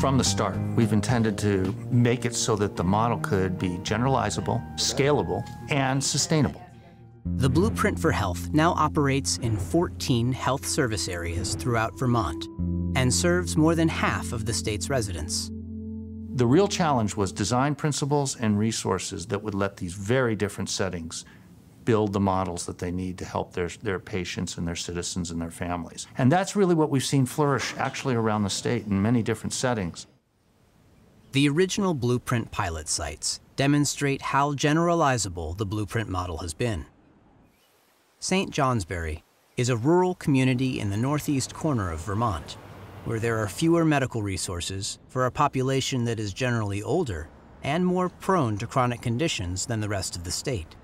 From the start, we've intended to make it so that the model could be generalizable, scalable, and sustainable. The Blueprint for Health now operates in 14 health service areas throughout Vermont and serves more than half of the state's residents. The real challenge was design principles and resources that would let these very different settings build the models that they need to help their patients and their citizens and their families. And that's really what we've seen flourish actually around the state in many different settings. The original Blueprint pilot sites demonstrate how generalizable the Blueprint model has been. St. Johnsbury is a rural community in the northeast corner of Vermont, where there are fewer medical resources for a population that is generally older and more prone to chronic conditions than the rest of the state.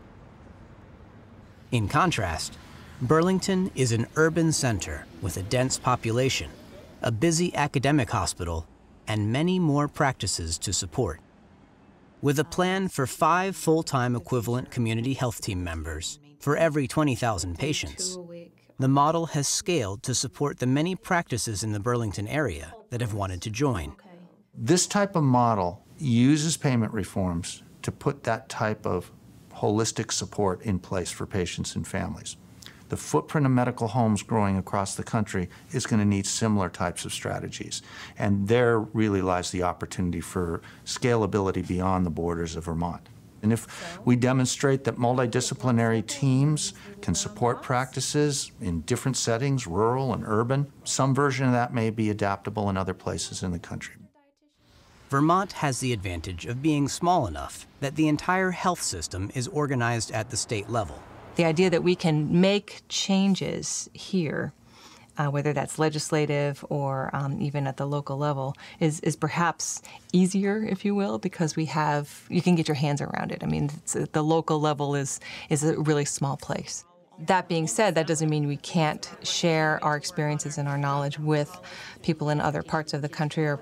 In contrast, Burlington is an urban center with a dense population, a busy academic hospital, and many more practices to support. With a plan for 5 full-time equivalent community health team members for every 20,000 patients, the model has scaled to support the many practices in the Burlington area that have wanted to join. This type of model uses payment reforms to put that type of holistic support in place for patients and families. The footprint of medical homes growing across the country is going to need similar types of strategies. And there really lies the opportunity for scalability beyond the borders of Vermont. And if we demonstrate that multidisciplinary teams can support practices in different settings, rural and urban, some version of that may be adaptable in other places in the country. Vermont has the advantage of being small enough that the entire health system is organized at the state level. The idea that we can make changes here, whether that's legislative or even at the local level, is perhaps easier, if you will, because you can get your hands around it. I mean, the local level is a really small place. That being said, that doesn't mean we can't share our experiences and our knowledge with people in other parts of the country or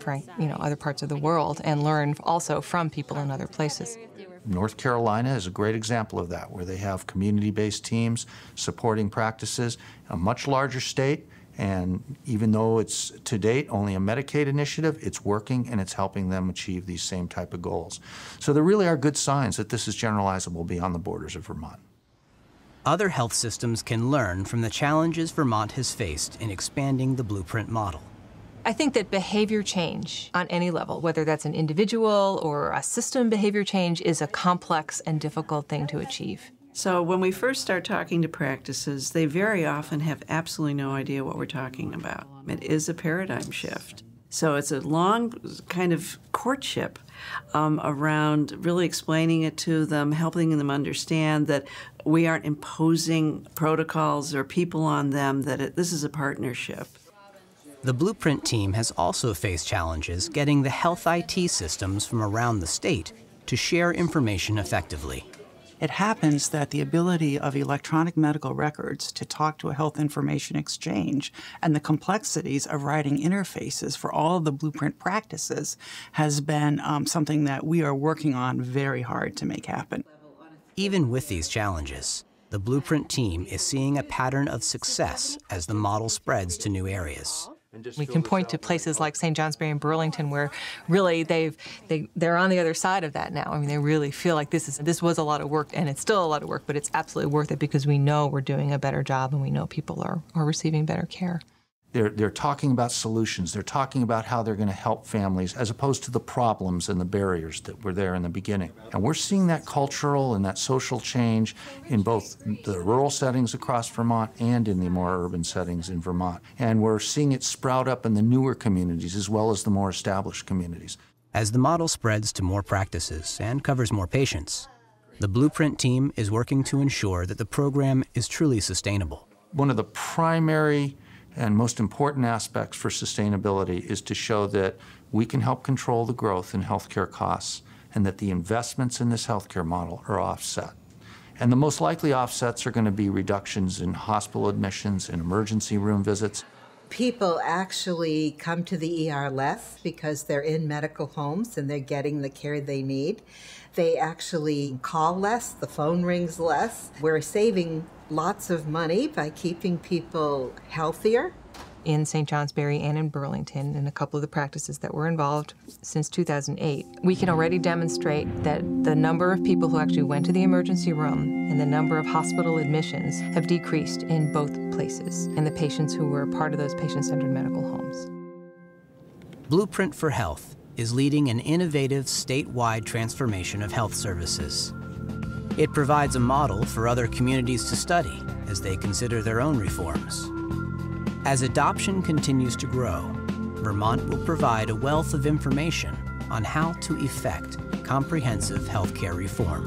other parts of the world and learn also from people in other places. North Carolina is a great example of that, where they have community-based teams supporting practices, a much larger state, and even though it's to date only a Medicaid initiative, it's working and it's helping them achieve these same type of goals. So there really are good signs that this is generalizable beyond the borders of Vermont. Other health systems can learn from the challenges Vermont has faced in expanding the Blueprint model. I think that behavior change on any level, whether that's an individual or a system behavior change, is a complex and difficult thing to achieve. So when we first start talking to practices, they very often have absolutely no idea what we're talking about. It is a paradigm shift. So it's a long kind of courtship around really explaining it to them, helping them understand that we aren't imposing protocols or people on them, that this is a partnership. The Blueprint team has also faced challenges getting the health IT systems from around the state to share information effectively. It happens that the ability of electronic medical records to talk to a health information exchange and the complexities of writing interfaces for all of the Blueprint practices has been something that we are working on very hard to make happen. Even with these challenges, the Blueprint team is seeing a pattern of success as the model spreads to new areas. We can point to places like St. Johnsbury and Burlington where really they're on the other side of that now. I mean, they really feel like this was a lot of work, and it's still a lot of work, but it's absolutely worth it because we know we're doing a better job and we know people are receiving better care. They're talking about solutions. They're talking about how they're going to help families as opposed to the problems and the barriers that were there in the beginning. And we're seeing that cultural and that social change in both the rural settings across Vermont and in the more urban settings in Vermont. And we're seeing it sprout up in the newer communities as well as the more established communities. As the model spreads to more practices and covers more patients, the Blueprint team is working to ensure that the program is truly sustainable. One of the primary and most important aspects for sustainability is to show that we can help control the growth in healthcare costs and that the investments in this healthcare model are offset. And the most likely offsets are going to be reductions in hospital admissions and emergency room visits. People actually come to the ER less because they're in medical homes and they're getting the care they need. They actually call less, the phone rings less. We're saving lots of money by keeping people healthier. in St. Johnsbury and in Burlington, and a couple of the practices that were involved since 2008, we can already demonstrate that the number of people who actually went to the emergency room and the number of hospital admissions have decreased in both places, and the patients who were part of those patient-centered medical homes. Blueprint for Health is leading an innovative statewide transformation of health services. It provides a model for other communities to study as they consider their own reforms. As adoption continues to grow, Vermont will provide a wealth of information on how to effect comprehensive healthcare reform.